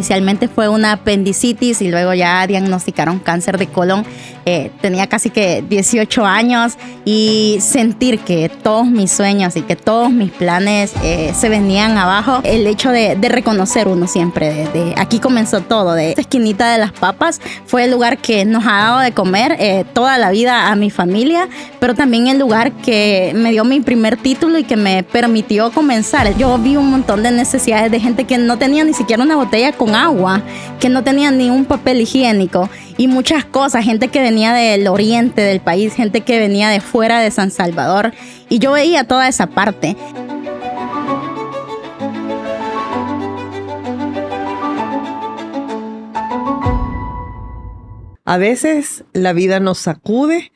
inicialmente fue una apendicitis y luego ya diagnosticaron cáncer de colon. Tenía casi que 18 años y sentir que todos mis sueños y que todos mis planes se venían abajo. El hecho de reconocer uno siempre, de aquí comenzó todo, de esta esquinita de las papas, fue el lugar que nos ha dado de comer toda la vida a mi familia, pero también el lugar que me dio mi primer título y que me permitió comenzar. Yo vi un montón de necesidades de gente que no tenía ni siquiera una botella con agua, que no tenía ni un papel higiénico y muchas cosas, gente que venía del oriente del país, gente que venía de fuera de San Salvador, y yo veía toda esa parte. A veces la vida nos sacude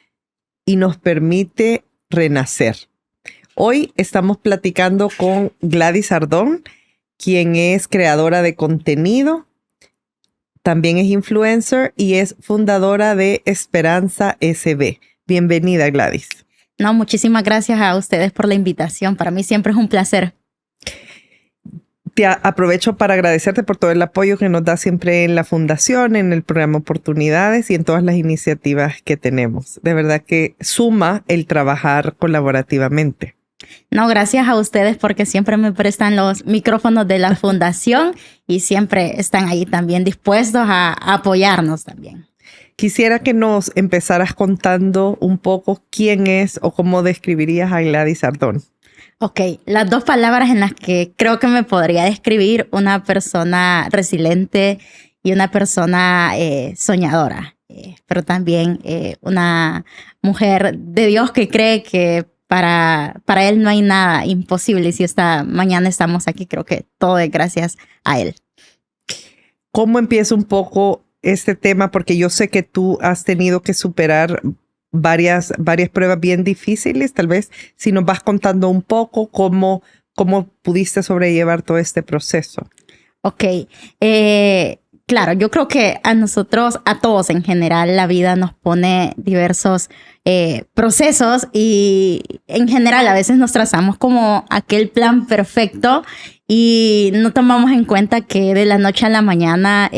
y nos permite renacer. Hoy estamos platicando con Gladys Ardón, quien es creadora de contenido, también es influencer y es fundadora de Esperanza SB. Bienvenida, Gladys. No, muchísimas gracias a ustedes por la invitación. Para mí siempre es un placer. Te aprovecho para agradecerte por todo el apoyo que nos da siempre en la fundación, en el programa Oportunidades y en todas las iniciativas que tenemos. De verdad que suma el trabajar colaborativamente. No, gracias a ustedes porque siempre me prestan los micrófonos de la fundación y siempre están ahí también dispuestos a apoyarnos también. Quisiera que nos empezaras contando un poco quién es o cómo describirías a Gladys Ardón. Ok, las dos palabras en las que creo que me podría describir una persona resiliente y una persona soñadora, pero también una mujer de Dios que cree que para Él no hay nada imposible y si mañana estamos aquí, creo que todo es gracias a Él. ¿Cómo empieza un poco este tema? Porque yo sé que tú has tenido que superar varias pruebas bien difíciles. Tal vez si nos vas contando un poco cómo pudiste sobrellevar todo este proceso. Ok, claro, yo creo que a todos en general, la vida nos pone diversos procesos y en general a veces nos trazamos como aquel plan perfecto y no tomamos en cuenta que de la noche a la mañana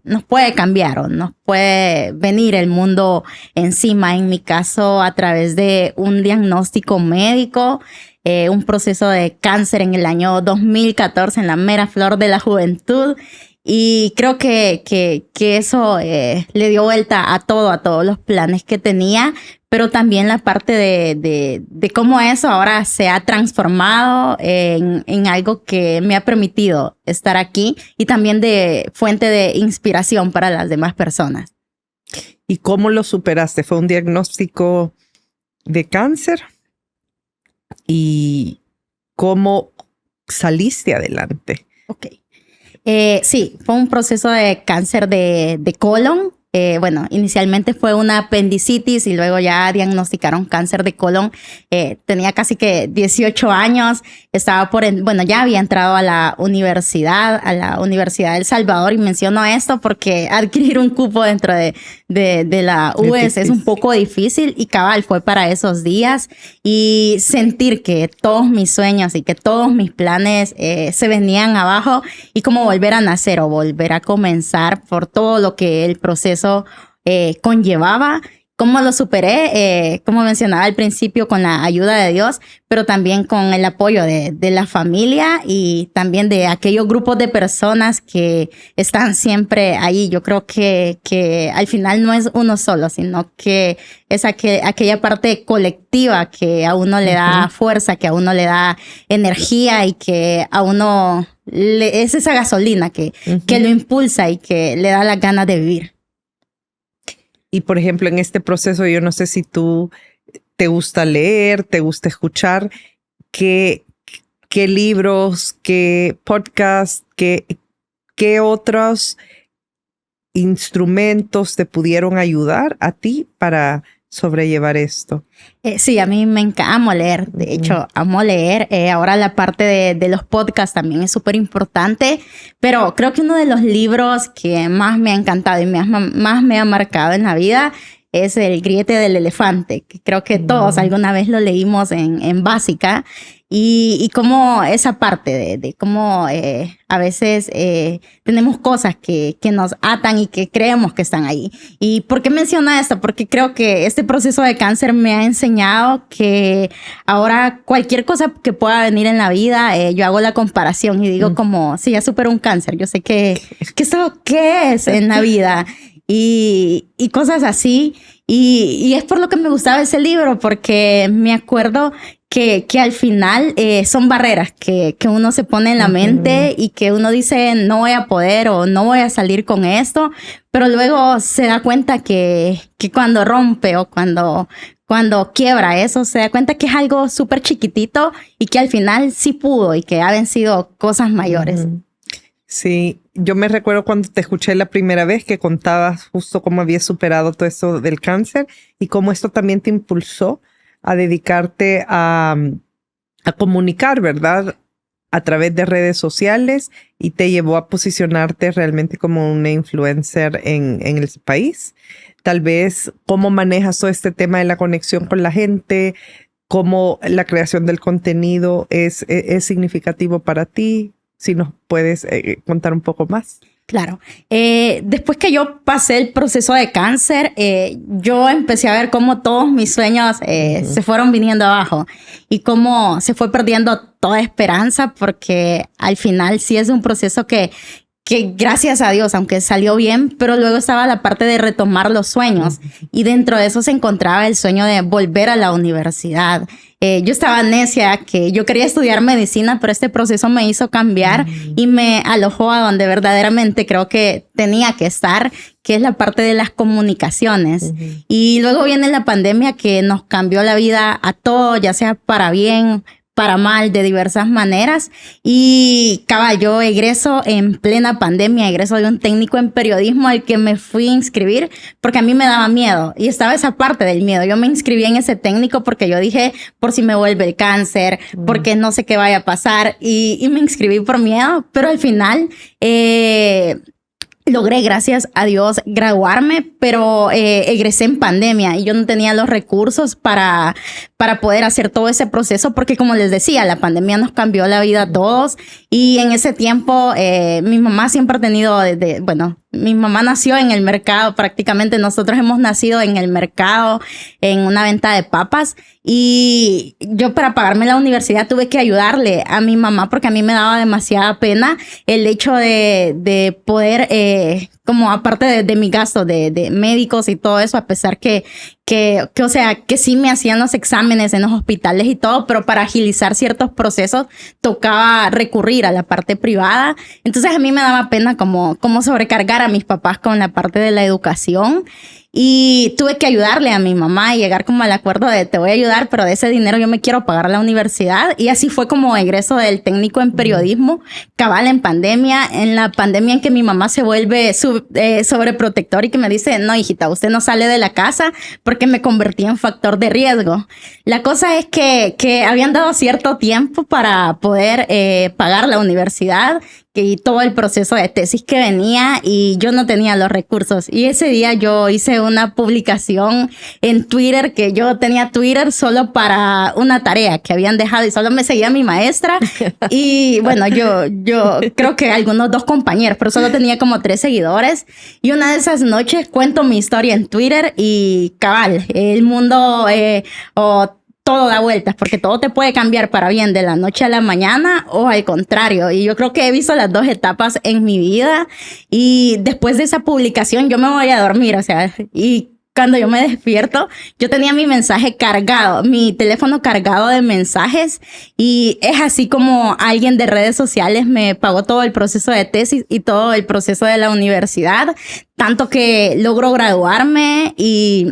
nos puede cambiar o nos puede venir el mundo encima. En mi caso, a través de un diagnóstico médico, un proceso de cáncer en el año 2014, en la mera flor de la juventud. Y creo que eso le dio vuelta a todos los planes que tenía, pero también la parte de cómo eso ahora se ha transformado en algo que me ha permitido estar aquí y también de fuente de inspiración para las demás personas. ¿Y cómo lo superaste? ¿Fue un diagnóstico de cáncer? ¿Y cómo saliste adelante? Ok. Sí, fue un proceso de cáncer de colon. Bueno, inicialmente fue una apendicitis y luego ya diagnosticaron cáncer de colon. Tenía casi que 18 años. Ya había entrado a la Universidad de El Salvador, y menciono esto porque adquirir un cupo dentro de la US es un poco difícil y cabal fue para esos días y sentir que todos mis sueños y que todos mis planes se venían abajo y como volver a nacer o volver a comenzar por todo lo que el proceso conllevaba. ¿Cómo lo superé? Como mencionaba al principio, con la ayuda de Dios, pero también con el apoyo de la familia y también de aquellos grupos de personas que están siempre ahí. Yo creo que al final no es uno solo, sino que es aquella parte colectiva que a uno le da fuerza, que a uno le da energía y que a uno es esa gasolina que lo impulsa y que le da las ganas de vivir. Y por ejemplo, en este proceso, yo no sé si tú te gusta leer, te gusta escuchar, qué libros, qué podcasts, qué otros instrumentos te pudieron ayudar a ti para sobrellevar esto. Sí, a mí amo leer. De hecho, amo leer. Ahora la parte de los podcasts también es súper importante. Pero creo que uno de los libros que más me ha encantado y más me ha marcado en la vida es El griete del elefante, que creo que todos alguna vez lo leímos en básica. Y cómo esa parte de cómo a veces tenemos cosas que nos atan y que creemos que están ahí. ¿Y por qué menciona esto? Porque creo que este proceso de cáncer me ha enseñado que ahora cualquier cosa que pueda venir en la vida, yo hago la comparación y digo como, si ya supero un cáncer, yo sé que eso qué es en la vida y cosas así. Y es por lo que me gustaba ese libro, porque me acuerdo que al final son barreras que uno se pone en la mente y que uno dice no voy a poder o no voy a salir con esto, pero luego se da cuenta que cuando rompe o cuando quiebra eso, se da cuenta que es algo súper chiquitito y que al final sí pudo y que ha vencido cosas mayores. Sí, yo me recuerdo cuando te escuché la primera vez que contabas justo cómo habías superado todo esto del cáncer y cómo esto también te impulsó a dedicarte a comunicar, ¿verdad? A través de redes sociales y te llevó a posicionarte realmente como una influencer en el país. Tal vez, ¿cómo manejas todo este tema de la conexión con la gente? ¿Cómo la creación del contenido es significativo para ti? Si nos puedes contar un poco más. Claro. Después que yo pasé el proceso de cáncer, yo empecé a ver cómo todos mis sueños se fueron viniendo abajo y cómo se fue perdiendo toda esperanza, porque al final sí es un proceso que gracias a Dios, aunque salió bien, pero luego estaba la parte de retomar los sueños y dentro de eso se encontraba el sueño de volver a la universidad. Yo estaba necia que yo quería estudiar medicina, pero este proceso me hizo cambiar y me alojó a donde verdaderamente creo que tenía que estar, que es la parte de las comunicaciones. Y luego viene la pandemia que nos cambió la vida a todos, ya sea para bien, para mal, de diversas maneras. Y cabal, yo egreso en plena pandemia, egreso de un técnico en periodismo al que me fui a inscribir porque a mí me daba miedo y estaba esa parte del miedo. Yo me inscribí en ese técnico porque yo dije, por si me vuelve el cáncer, porque no sé qué vaya a pasar y me inscribí por miedo, pero al final logré, gracias a Dios, graduarme, pero egresé en pandemia y yo no tenía los recursos para poder hacer todo ese proceso porque, como les decía, la pandemia nos cambió la vida a todos y en ese tiempo mi mamá siempre ha tenido, mi mamá nació en el mercado, prácticamente nosotros hemos nacido en el mercado, en una venta de papas y yo para pagarme la universidad tuve que ayudarle a mi mamá porque a mí me daba demasiada pena el hecho de poder, como aparte de mi gasto de médicos y todo eso, a pesar que sí me hacían los exámenes en los hospitales y todo, pero para agilizar ciertos procesos tocaba recurrir a la parte privada. Entonces a mí me daba pena como sobrecargar a mis papás con la parte de la educación. Y tuve que ayudarle a mi mamá y llegar como al acuerdo de te voy a ayudar, pero de ese dinero yo me quiero pagar la universidad. Y así fue como egreso del técnico en periodismo, cabal en pandemia, en la pandemia en que mi mamá se vuelve sobreprotector y que me dice, no, hijita, usted no sale de la casa porque me convertí en factor de riesgo. La cosa es que habían dado cierto tiempo para poder pagar la universidad y todo el proceso de tesis que venía y yo no tenía los recursos. Y ese día yo hice una publicación en Twitter, que yo tenía Twitter solo para una tarea que habían dejado y solo me seguía mi maestra. Y bueno, yo creo que algunos 2 compañeros, pero solo tenía como 3 seguidores. Y una de esas noches cuento mi historia en Twitter y cabal, el mundo todo da vueltas, porque todo te puede cambiar para bien de la noche a la mañana o al contrario. Y yo creo que he visto las 2 etapas en mi vida. Y después de esa publicación yo me voy a dormir, y cuando yo me despierto, yo tenía mi mensaje cargado, mi teléfono cargado de mensajes y es así como alguien de redes sociales me pagó todo el proceso de tesis y todo el proceso de la universidad, tanto que logro graduarme y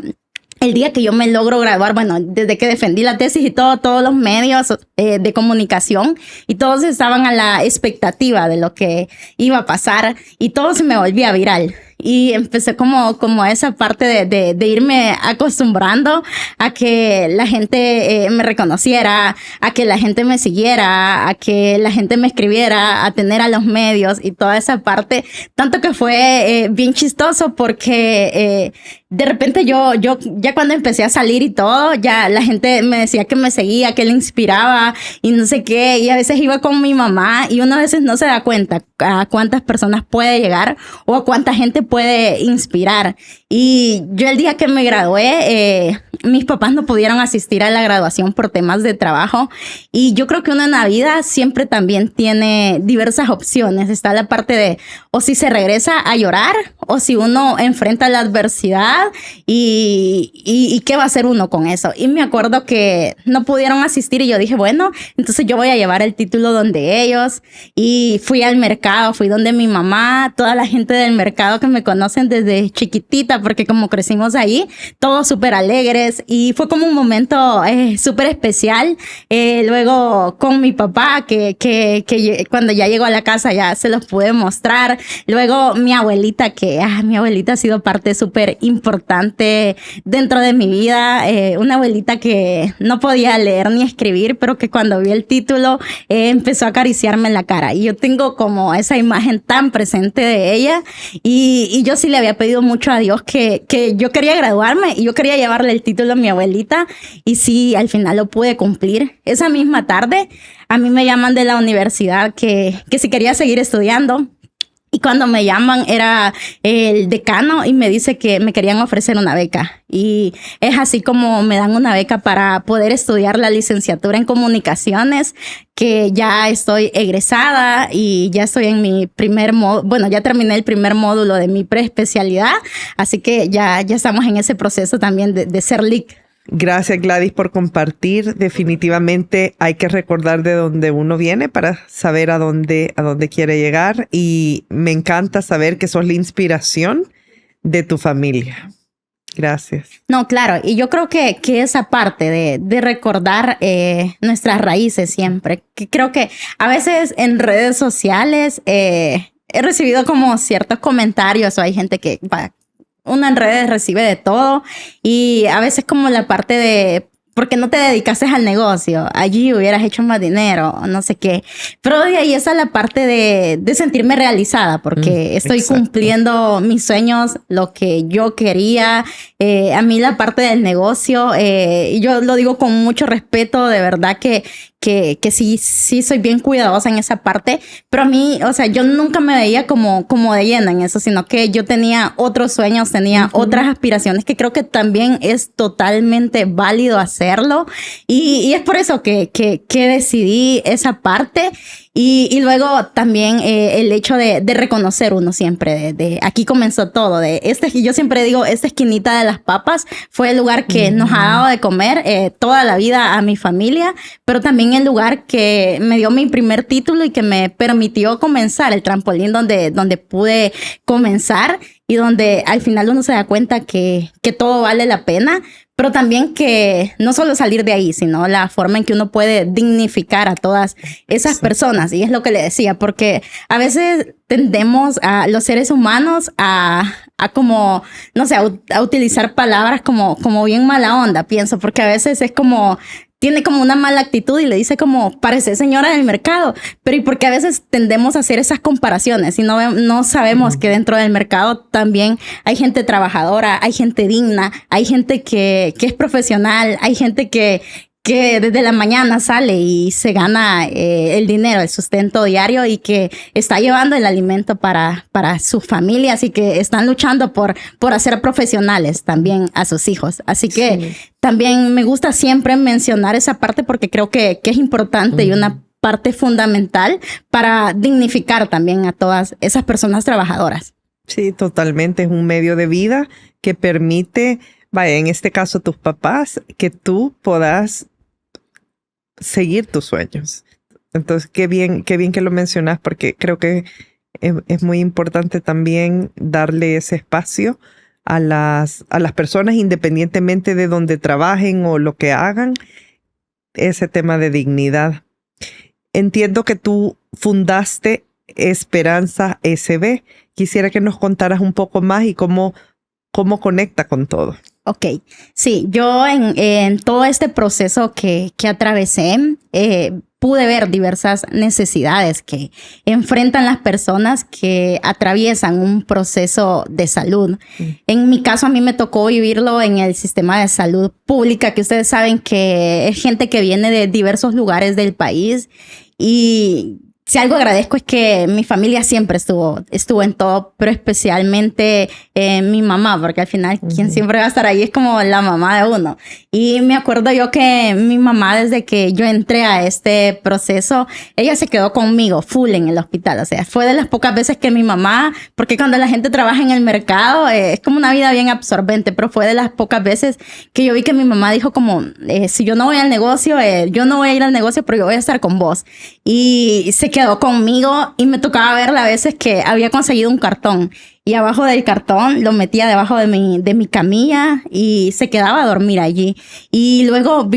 el día que yo me logro graduar, desde que defendí la tesis y todos los medios de comunicación y todos estaban a la expectativa de lo que iba a pasar y todo se me volvía viral. y empecé como esa parte de irme acostumbrando a que la gente me reconociera, a que la gente me siguiera, a que la gente me escribiera, a tener a los medios y toda esa parte, tanto que fue bien chistoso porque de repente yo ya cuando empecé a salir y todo, ya la gente me decía que me seguía, que le inspiraba y no sé qué, y a veces iba con mi mamá y uno a veces no se da cuenta a cuántas personas puede llegar o a cuánta gente puede inspirar. Y yo el día que me gradué, mis papás no pudieron asistir a la graduación por temas de trabajo y yo creo que uno en la vida siempre también tiene diversas opciones. Está la parte de o si se regresa a llorar o si uno enfrenta la adversidad y qué va a hacer uno con eso. Y me acuerdo que no pudieron asistir y yo dije, bueno, entonces yo voy a llevar el título donde ellos y fui al mercado, fui donde mi mamá, toda la gente del mercado que me conocen desde chiquitita porque como crecimos ahí, todos súper alegres y fue como un momento súper especial. Luego con mi papá que cuando ya llegó a la casa ya se los pude mostrar. Luego mi abuelita mi abuelita ha sido parte súper importante dentro de mi vida. Una abuelita que no podía leer ni escribir, pero que cuando vi el título empezó a acariciarme en la cara. Y yo tengo como esa imagen tan presente de ella. Y yo sí le había pedido mucho a Dios que yo quería graduarme y yo quería llevarle el título a mi abuelita. Y sí, al final lo pude cumplir. Esa misma tarde a mí me llaman de la universidad que si quería seguir estudiando. Y cuando me llaman era el decano y me dice que me querían ofrecer una beca. Y es así como me dan una beca para poder estudiar la licenciatura en comunicaciones, que ya estoy egresada y ya estoy en mi primer módulo. Bueno, ya terminé el primer módulo de mi preespecialidad. Así que ya estamos en ese proceso también de ser LIC. Gracias, Gladys, por compartir. Definitivamente hay que recordar de dónde uno viene para saber a dónde quiere llegar. Y me encanta saber que sos la inspiración de tu familia. Gracias. No, claro. Y yo creo que esa parte de recordar nuestras raíces siempre. Que creo que a veces en redes sociales he recibido como ciertos comentarios o hay gente que uno en redes recibe de todo y a veces como la parte de ¿por qué no te dedicaste al negocio? Allí hubieras hecho más dinero, no sé qué. Pero de ahí está la parte de sentirme realizada porque estoy cumpliendo mis sueños, lo que yo quería. A mí la parte del negocio, yo lo digo con mucho respeto, de verdad que sí soy bien cuidadosa en esa parte, pero a mí, o sea, yo nunca me veía como de llena en eso, sino que yo tenía otros sueños, tenía otras aspiraciones que creo que también es totalmente válido hacerlo y es por eso que decidí esa parte. Y luego también el hecho de reconocer uno siempre, de aquí comenzó todo, yo siempre digo, esta esquinita de las papas fue el lugar que nos ha dado de comer toda la vida a mi familia, pero también el lugar que me dio mi primer título y que me permitió comenzar, el trampolín donde pude comenzar y donde al final uno se da cuenta que todo vale la pena. Pero también que no solo salir de ahí, sino la forma en que uno puede dignificar a todas esas personas. Y es lo que le decía, porque a veces tendemos a los seres humanos a como, no sé, a utilizar palabras como bien mala onda, pienso, porque a veces es como tiene como una mala actitud y le dice como, parece señora del mercado. Pero y porque a veces tendemos a hacer esas comparaciones y no sabemos que dentro del mercado también hay gente trabajadora, hay gente digna, hay gente que es profesional, hay gente que desde la mañana sale y se gana el dinero, el sustento diario y que está llevando el alimento para sus familias y que están luchando por hacer profesionales también a sus hijos. Así que también me gusta siempre mencionar esa parte porque creo que es importante y una parte fundamental para dignificar también a todas esas personas trabajadoras. Sí, totalmente. Es un medio de vida que permite, vaya, en este caso tus papás, que tú puedas seguir tus sueños. Entonces, qué bien que lo mencionas porque creo que es muy importante también darle ese espacio a las personas independientemente de donde trabajen o lo que hagan, ese tema de dignidad. Entiendo que tú fundaste Esperanza SB. Quisiera que nos contaras un poco más y cómo conecta con todo. Ok, sí, yo en todo este proceso que atravesé, pude ver diversas necesidades que enfrentan las personas que atraviesan un proceso de salud. En mi caso, a mí me tocó vivirlo en el sistema de salud pública, que ustedes saben que es gente que viene de diversos lugares del país, y si algo agradezco es que mi familia siempre estuvo en todo, pero especialmente mi mamá, porque al final quien siempre va a estar ahí es como la mamá de uno. Y me acuerdo yo que mi mamá, desde que yo entré a este proceso, ella se quedó conmigo full en el hospital. O sea, fue de las pocas veces que mi mamá, porque cuando la gente trabaja en el mercado es como una vida bien absorbente, pero fue de las pocas veces que yo vi que mi mamá dijo como, si yo no voy al negocio, yo no voy a ir al negocio, pero yo voy a estar con vos. Y se quedó conmigo y me tocaba verla a veces que había conseguido un cartón y abajo del cartón lo metía debajo de mi camilla y se quedaba a dormir allí. Y luego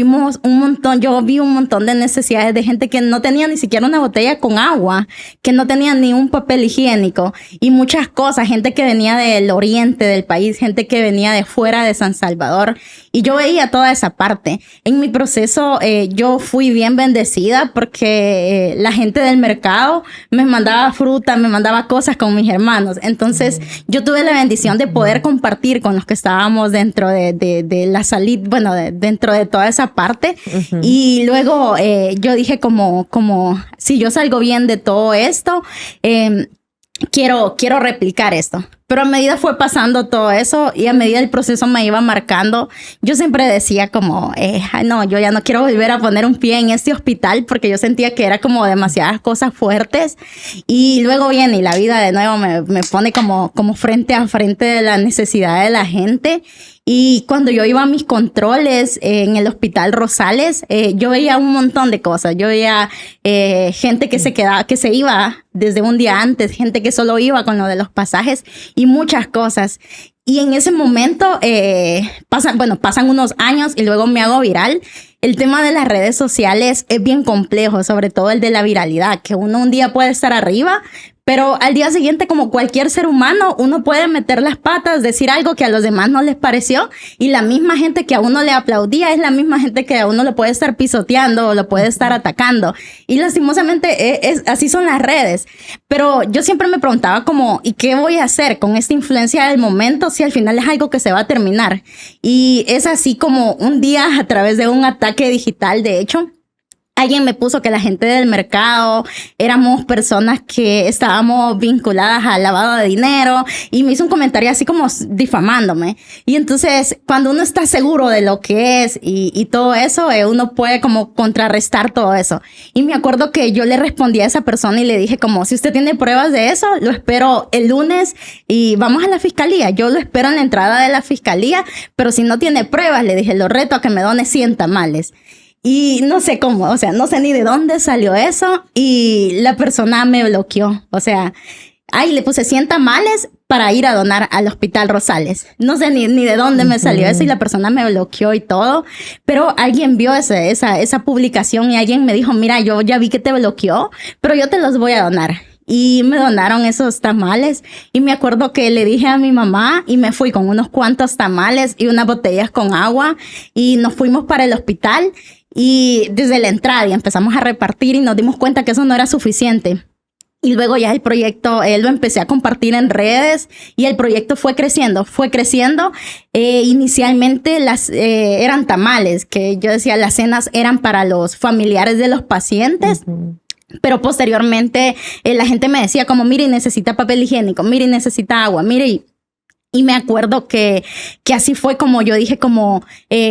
yo vi un montón de necesidades de gente que no tenía ni siquiera una botella con agua, que no tenía ni un papel higiénico y muchas cosas, gente que venía del oriente del país, gente que venía de fuera de San Salvador. Y yo veía toda esa parte. En mi proceso yo fui bien bendecida porque la gente del mercado me mandaba fruta, me mandaba cosas con mis hermanos. Entonces yo tuve la bendición de poder compartir con los que estábamos dentro de la salida, bueno, dentro de toda esa parte. Y luego yo dije como si yo salgo bien de todo esto, quiero replicar esto. Pero a medida fue pasando todo eso y a medida el proceso me iba marcando, yo siempre decía como, no, yo ya no quiero volver a poner un pie en este hospital porque yo sentía que era como demasiadas cosas fuertes. Y luego viene y la vida de nuevo me pone como frente a frente de la necesidad de la gente. Y cuando yo iba a mis controles en el Hospital Rosales, yo veía un montón de cosas. Yo veía gente que se iba desde un día antes, gente que solo iba con lo de los pasajes y muchas cosas. Y en ese momento pasan unos años y luego me hago viral. El tema de las redes sociales es bien complejo, sobre todo el de la viralidad, que uno un día puede estar arriba, pero al día siguiente, como cualquier ser humano, uno puede meter las patas, decir algo que a los demás no les pareció, y la misma gente que a uno le aplaudía es la misma gente que a uno lo puede estar pisoteando o lo puede estar atacando. Y lastimosamente así son las redes. Pero yo siempre me preguntaba como, ¿y qué voy a hacer con esta influencia del momento si al final es algo que se va a terminar? Y es así como un día, a través de un ataque digital, de hecho, alguien me puso que la gente del mercado éramos personas que estábamos vinculadas al lavado de dinero y me hizo un comentario así como difamándome. Y entonces, cuando uno está seguro de lo que es y todo eso, uno puede como contrarrestar todo eso. Y me acuerdo que yo le respondí a esa persona y le dije como, si usted tiene pruebas de eso, lo espero el lunes y vamos a la fiscalía. Yo lo espero en la entrada de la fiscalía, pero si no tiene pruebas, le dije, lo reto a que me done 100 tamales. Y no sé cómo, o sea, no sé ni de dónde salió eso y la persona me bloqueó. O sea, le puse 100 tamales para ir a donar al Hospital Rosales. No sé ni de dónde me salió eso y la persona me bloqueó y todo. Pero alguien vio esa publicación y alguien me dijo, mira, yo ya vi que te bloqueó, pero yo te los voy a donar. Y me donaron esos tamales y me acuerdo que le dije a mi mamá y me fui con unos cuantos tamales y unas botellas con agua y nos fuimos para el hospital. Y desde la entrada y empezamos a repartir y nos dimos cuenta que eso no era suficiente. Y luego ya el proyecto, lo empecé a compartir en redes y el proyecto fue creciendo. Inicialmente eran tamales, que yo decía las cenas eran para los familiares de los pacientes. Pero posteriormente la gente me decía como, mire, necesita papel higiénico, mire, necesita agua, mire. Y me acuerdo que así fue como yo dije, como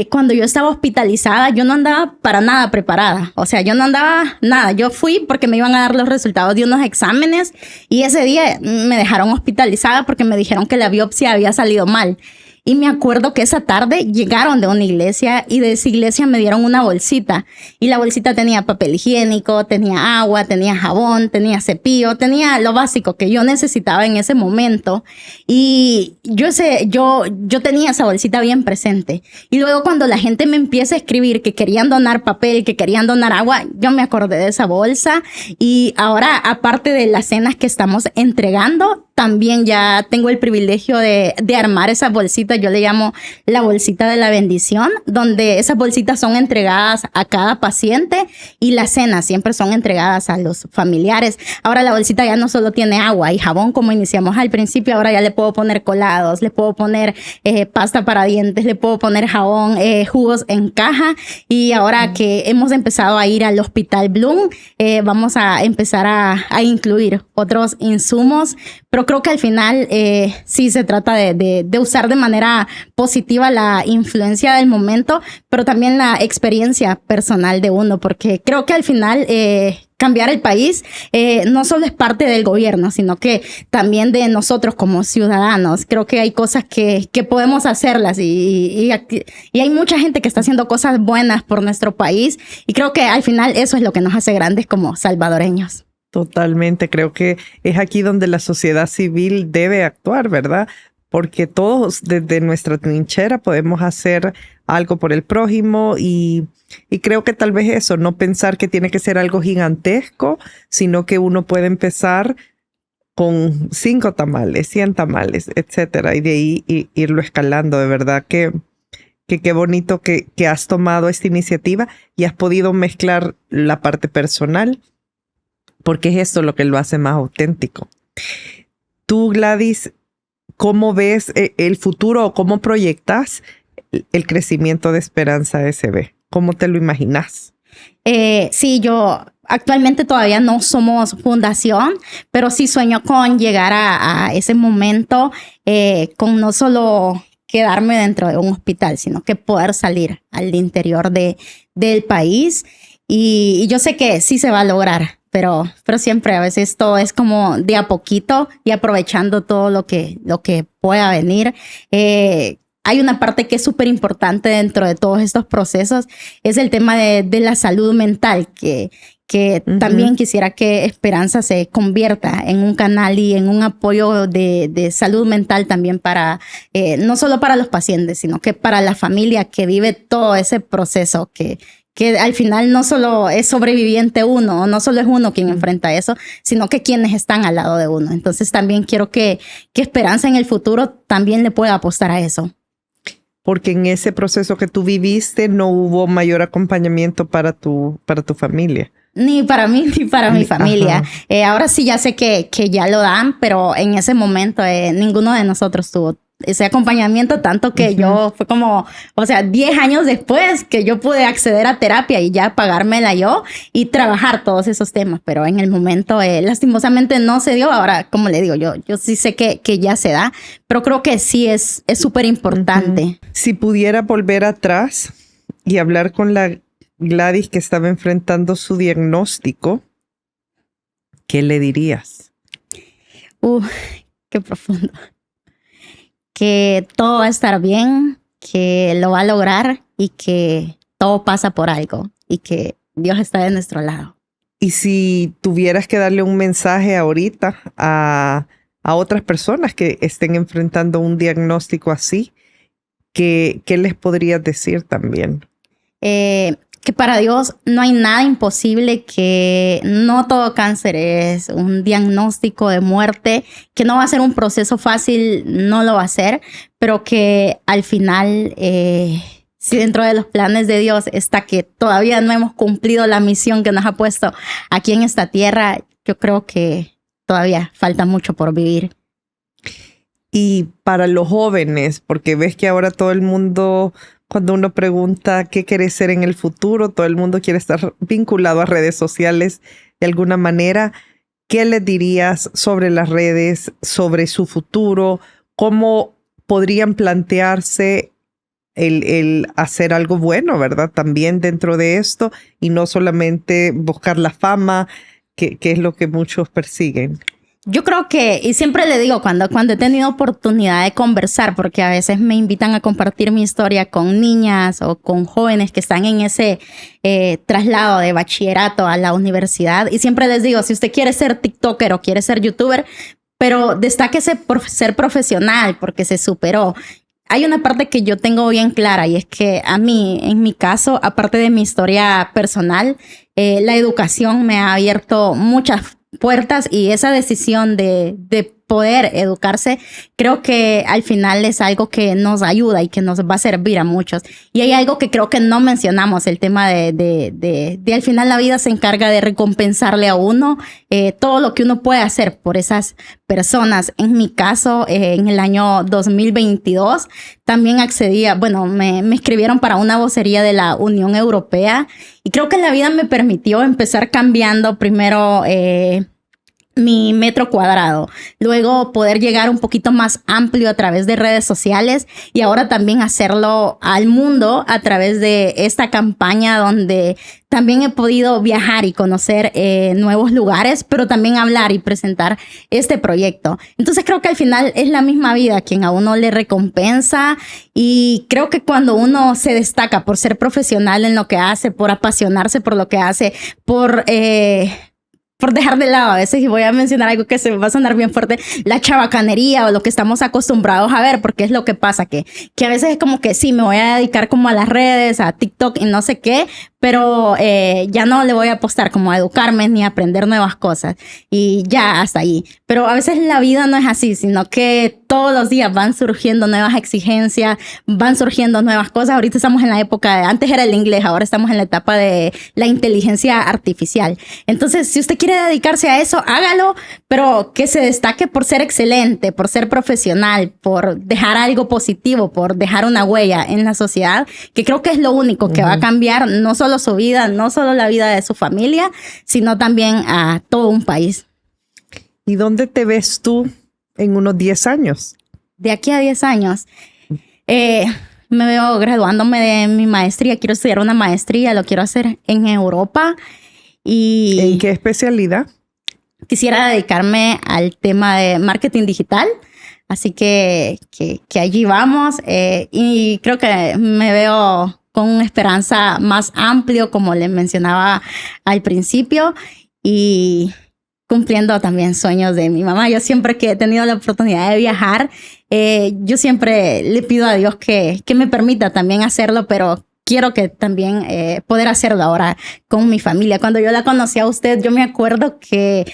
cuando yo estaba hospitalizada, yo no andaba para nada preparada. O sea, yo no andaba nada. Yo fui porque me iban a dar los resultados de unos exámenes y ese día me dejaron hospitalizada porque me dijeron que la biopsia había salido mal. Y me acuerdo que esa tarde llegaron de una iglesia y de esa iglesia me dieron una bolsita. Y la bolsita tenía papel higiénico, tenía agua, tenía jabón, tenía cepillo, tenía lo básico que yo necesitaba en ese momento. Y yo tenía esa bolsita bien presente. Y luego cuando la gente me empieza a escribir que querían donar papel, que querían donar agua, yo me acordé de esa bolsa. Y ahora, aparte de las cenas que estamos entregando, también ya tengo el privilegio de armar esas bolsitas. Yo le llamo la bolsita de la bendición, donde esas bolsitas son entregadas a cada paciente y las cenas siempre son entregadas a los familiares. Ahora la bolsita ya no solo tiene agua y jabón como iniciamos al principio, ahora ya le puedo poner colados, le puedo poner pasta para dientes, le puedo poner jabón, jugos en caja. Y ahora que hemos empezado a ir al Hospital Bloom, vamos a empezar a incluir otros insumos, pero creo que al final sí se trata de usar de manera positiva la influencia del momento, pero también la experiencia personal de uno, porque creo que al final cambiar el país no solo es parte del gobierno, sino que también de nosotros como ciudadanos. Creo que hay cosas que podemos hacerlas y hay mucha gente que está haciendo cosas buenas por nuestro país y creo que al final eso es lo que nos hace grandes como salvadoreños. Totalmente, creo que es aquí donde la sociedad civil debe actuar, ¿verdad? Porque todos desde nuestra trinchera podemos hacer algo por el prójimo y creo que tal vez eso, no pensar que tiene que ser algo gigantesco, sino que uno puede empezar con 5 tamales, 100 tamales, etcétera, y de ahí irlo escalando. De verdad que qué bonito que has tomado esta iniciativa y has podido mezclar la parte personal, porque es esto lo que lo hace más auténtico. Tú, Gladys, ¿cómo ves el futuro o cómo proyectas el crecimiento de Esperanza SB? ¿Cómo te lo imaginas? Sí, yo actualmente todavía no somos fundación, pero sí sueño con llegar a ese momento con no solo quedarme dentro de un hospital, sino que poder salir al interior del país. Y yo sé que sí se va a lograr. Pero siempre a veces todo es como de a poquito y aprovechando todo lo que pueda venir. Hay una parte que es súper importante dentro de todos estos procesos, es el tema de la salud mental, que también quisiera que Esperanza se convierta en un canal y en un apoyo de salud mental también para, no solo para los pacientes, sino que para la familia que vive todo ese proceso que al final no solo es sobreviviente uno, no solo es uno quien enfrenta eso, sino que quienes están al lado de uno. Entonces también quiero que Esperanza en el futuro también le pueda apostar a eso. Porque en ese proceso que tú viviste no hubo mayor acompañamiento para tu familia. Ni para mí, ni para mi familia. Ahora sí ya sé que ya lo dan, pero en ese momento ninguno de nosotros tuvo ese acompañamiento, tanto que yo fue como, 10 años después que yo pude acceder a terapia y ya pagármela yo y trabajar todos esos temas, pero en el momento lastimosamente no se dio. Ahora, como le digo, yo sí sé que ya se da, pero creo que sí es súper importante. Si pudiera volver atrás y hablar con la Gladys que estaba enfrentando su diagnóstico, ¿qué le dirías? Qué profundo. Que todo va a estar bien, que lo va a lograr y que todo pasa por algo y que Dios está de nuestro lado. Y si tuvieras que darle un mensaje ahorita a otras personas que estén enfrentando un diagnóstico así, ¿qué les podrías decir también? Que para Dios no hay nada imposible, que no todo cáncer es un diagnóstico de muerte, que no va a ser un proceso fácil, no lo va a ser, pero que al final, si dentro de los planes de Dios está que todavía no hemos cumplido la misión que nos ha puesto aquí en esta tierra, yo creo que todavía falta mucho por vivir. Y para los jóvenes, porque ves que ahora todo el mundo, cuando uno pregunta qué quiere ser en el futuro, todo el mundo quiere estar vinculado a redes sociales de alguna manera. ¿Qué les dirías sobre las redes, sobre su futuro? ¿Cómo podrían plantearse el hacer algo bueno, verdad? También dentro de esto y no solamente buscar la fama, que es lo que muchos persiguen. Yo creo que, y siempre le digo cuando he tenido oportunidad de conversar, porque a veces me invitan a compartir mi historia con niñas o con jóvenes que están en ese traslado de bachillerato a la universidad, y siempre les digo, si usted quiere ser TikToker o quiere ser YouTuber, pero destáquese por ser profesional, porque se superó. Hay una parte que yo tengo bien clara y es que a mí, en mi caso, aparte de mi historia personal, la educación me ha abierto muchas puertas y esa decisión de poder educarse, creo que al final es algo que nos ayuda y que nos va a servir a muchos. Y hay algo que creo que no mencionamos, el tema de al final la vida se encarga de recompensarle a uno todo lo que uno puede hacer por esas personas. En mi caso, en el año 2022, también accedía, bueno, me escribieron para una vocería de la Unión Europea y creo que la vida me permitió empezar cambiando primero mi metro cuadrado, luego poder llegar un poquito más amplio a través de redes sociales y ahora también hacerlo al mundo a través de esta campaña donde también he podido viajar y conocer nuevos lugares, pero también hablar y presentar este proyecto. Entonces creo que al final es la misma vida quien a uno le recompensa y creo que cuando uno se destaca por ser profesional en lo que hace, por apasionarse por lo que hace, por dejar de lado a veces, y voy a mencionar algo que se va a sonar bien fuerte, la chabacanería o lo que estamos acostumbrados a ver, porque es lo que pasa, que a veces es como que sí, me voy a dedicar como a las redes, a TikTok y no sé qué, pero ya no le voy a apostar como a educarme ni a aprender nuevas cosas y ya hasta ahí. Pero a veces la vida no es así, sino que todos los días van surgiendo nuevas exigencias, van surgiendo nuevas cosas. Ahorita estamos en la época de, antes era el inglés, ahora estamos en la etapa de la inteligencia artificial. Entonces, si usted quiere dedicarse a eso, hágalo, pero que se destaque por ser excelente, por ser profesional, por dejar algo positivo, por dejar una huella en la sociedad, que creo que es lo único que va a cambiar, no solo su vida, no solo la vida de su familia, sino también a todo un país. ¿Y dónde te ves tú en unos 10 años? De aquí a 10 años, me veo graduándome de mi maestría. Quiero estudiar una maestría, lo quiero hacer en Europa. Y ¿En qué especialidad? Quisiera dedicarme al tema de marketing digital. Así que allí vamos. Y creo que me veo con una esperanza más amplio, como les mencionaba al principio. Y cumpliendo también sueños de mi mamá. Yo siempre que he tenido la oportunidad de viajar, yo siempre le pido a Dios que me permita también hacerlo, pero quiero que también poder hacerlo ahora con mi familia. Cuando yo la conocí a usted, yo me acuerdo que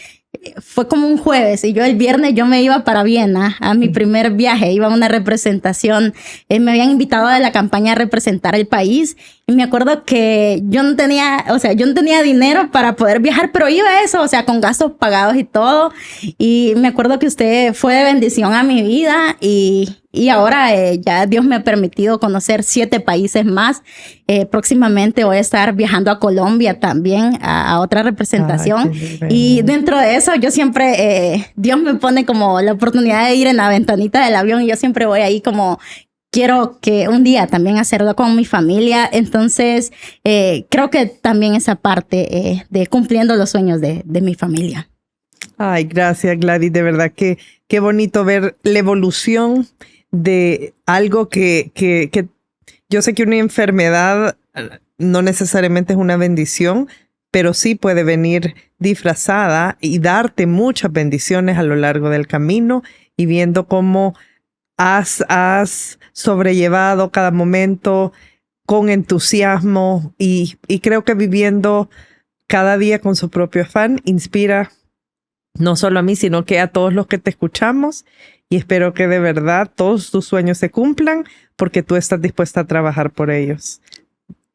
fue como un jueves y yo el viernes yo me iba para Viena a mi primer viaje, iba a una representación, me habían invitado de la campaña a representar el país y me acuerdo que yo no tenía dinero para poder viajar, pero iba a eso, o sea, con gastos pagados y todo, y me acuerdo que usted fue de bendición a mi vida y ahora ya Dios me ha permitido conocer 7 países más. Próximamente voy a estar viajando a Colombia también a otra representación. Y dentro de eso yo siempre, Dios me pone como la oportunidad de ir en la ventanita del avión y yo siempre voy ahí como quiero que un día también hacerlo con mi familia. Entonces creo que también esa parte de cumpliendo los sueños de mi familia. Ay, gracias Gladys, de verdad que qué bonito ver la evolución de algo que yo sé que una enfermedad no necesariamente es una bendición, pero sí puede venir disfrazada y darte muchas bendiciones a lo largo del camino y viendo cómo has sobrellevado cada momento con entusiasmo y creo que viviendo cada día con su propio afán inspira no solo a mí, sino que a todos los que te escuchamos. Y espero que de verdad todos tus sueños se cumplan porque tú estás dispuesta a trabajar por ellos.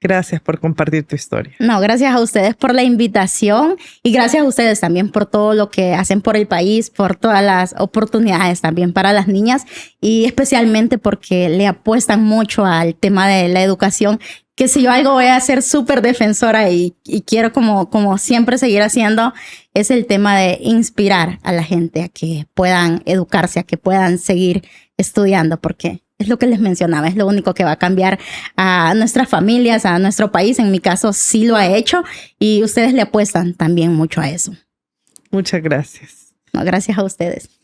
Gracias por compartir tu historia. No, gracias a ustedes por la invitación y gracias a ustedes también por todo lo que hacen por el país, por todas las oportunidades también para las niñas y especialmente porque le apuestan mucho al tema de la educación, que si yo algo voy a ser súper defensora y quiero como siempre seguir haciendo, es el tema de inspirar a la gente a que puedan educarse, a que puedan seguir estudiando, porque es lo que les mencionaba, es lo único que va a cambiar a nuestras familias, a nuestro país. En mi caso sí lo ha hecho y ustedes le apuestan también mucho a eso. Muchas gracias. No, gracias a ustedes.